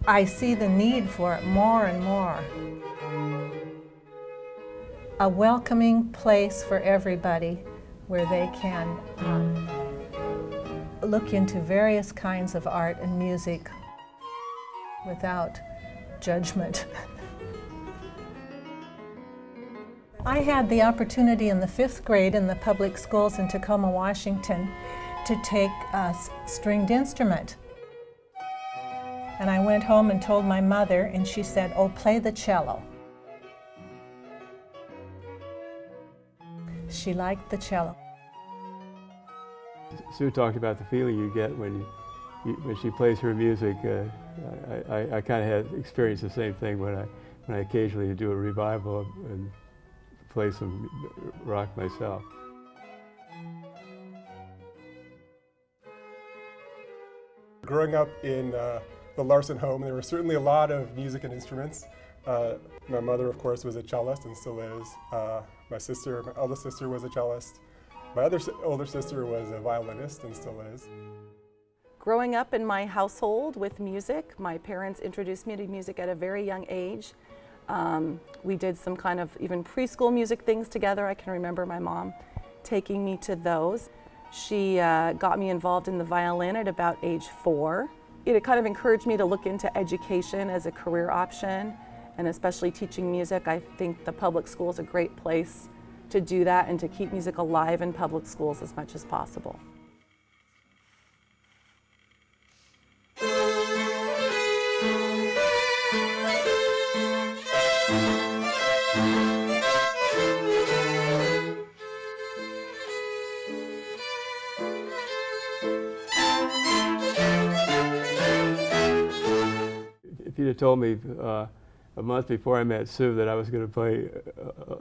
I see the need for it more and more. A welcoming place for everybody where they can look into various kinds of art and music without judgment. I had the opportunity in the 5th grade in the public schools in Tacoma, Washington, to take a stringed instrument. And I went home and told my mother, and she said, "Oh, play the cello." She liked the cello. Sue talked about the feeling you get when she plays her music. I kind of had experienced the same thing when I occasionally do a revival and play some rock myself. Growing up in the Larson home, there were certainly a lot of music and instruments. My mother, of course, was a cellist and still is. My eldest sister was a cellist. My other older sister was a violinist and still is. Growing up in my household with music, my parents introduced me to music at a very young age. We did some kind of even preschool music things together. I can remember my mom taking me to those. She got me involved in the violin at about age 4. It kind of encouraged me to look into education as a career option, and especially teaching music. I think the public school is a great place to do that and to keep music alive in public schools as much as possible. If you'd have told me a month before I met Sue that I was going to play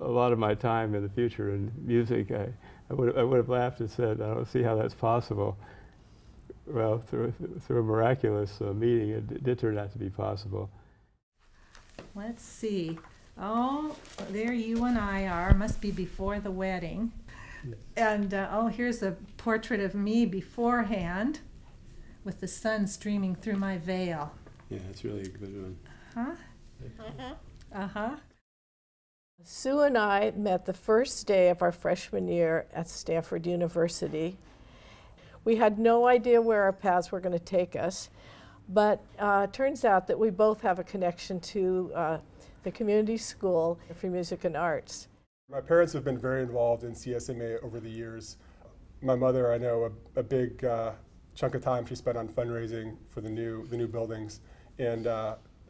a lot of my time in the future in music, I would have laughed and said, "I don't see how that's possible." Well, through a miraculous meeting, it did turn out to be possible. Let's see. Oh, there you and I are. Must be before the wedding. Yes. And oh, here's a portrait of me beforehand with the sun streaming through my veil. Yeah, that's really a good one. Huh? Uh-huh. Sue and I met the first day of our freshman year at Stanford University. We had no idea where our paths were going to take us, but it turns out that we both have a connection to the community school for music and arts. My parents have been very involved in CSMA over the years. My mother, I know, a big chunk of time she spent on fundraising for the new buildings, and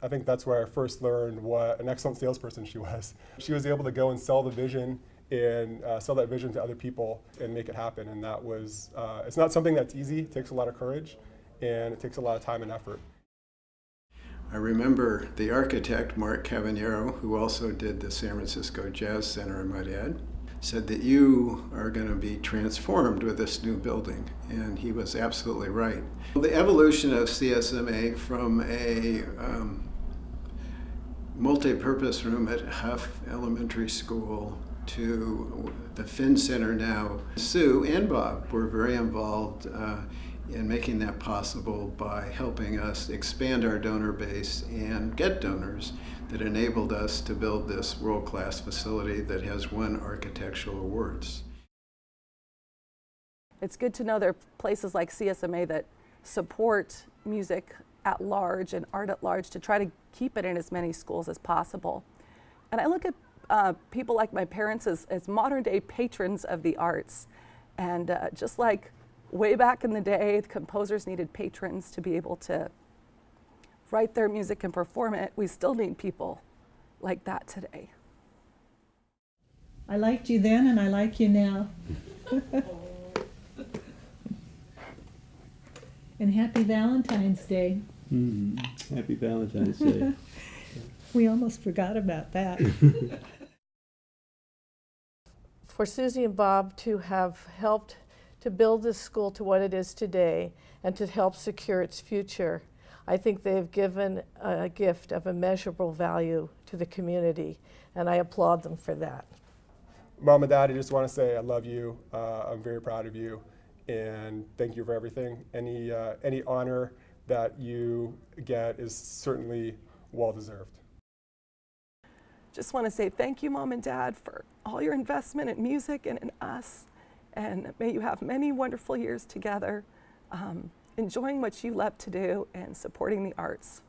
I think that's where I first learned what an excellent salesperson she was. She was able to go and sell the vision and sell that vision to other people and make it happen. And that was, it's not something that's easy. It takes a lot of courage and it takes a lot of time and effort. I remember the architect, Mark Cavaniero, who also did the San Francisco Jazz Center, I might add, said that you are going to be transformed with this new building, and he was absolutely right. The evolution of CSMA from a multi-purpose room at Huff Elementary School to the Finn Center now, Sue and Bob were very involved in making that possible by helping us expand our donor base and get donors that enabled us to build this world-class facility that has won architectural awards. It's good to know there are places like CSMA that support music at large and art at large to try to keep it in as many schools as possible. And I look at people like my parents as modern-day patrons of the arts. And just like way back in the day, the composers needed patrons to be able to write their music and perform it, we still need people like that today. I liked you then and I like you now. And happy Valentine's Day. Happy Valentine's Day. We almost forgot about that. For Susie and Bob to have helped to build this school to what it is today and to help secure its future, I think they've given a gift of immeasurable value to the community, and I applaud them for that. Mom and Dad, I just want to say I love you. I'm very proud of you, and thank you for everything. Any honor that you get is certainly well-deserved. Just want to say thank you, Mom and Dad, for all your investment in music and in us. And may you have many wonderful years together, enjoying what you love to do and supporting the arts.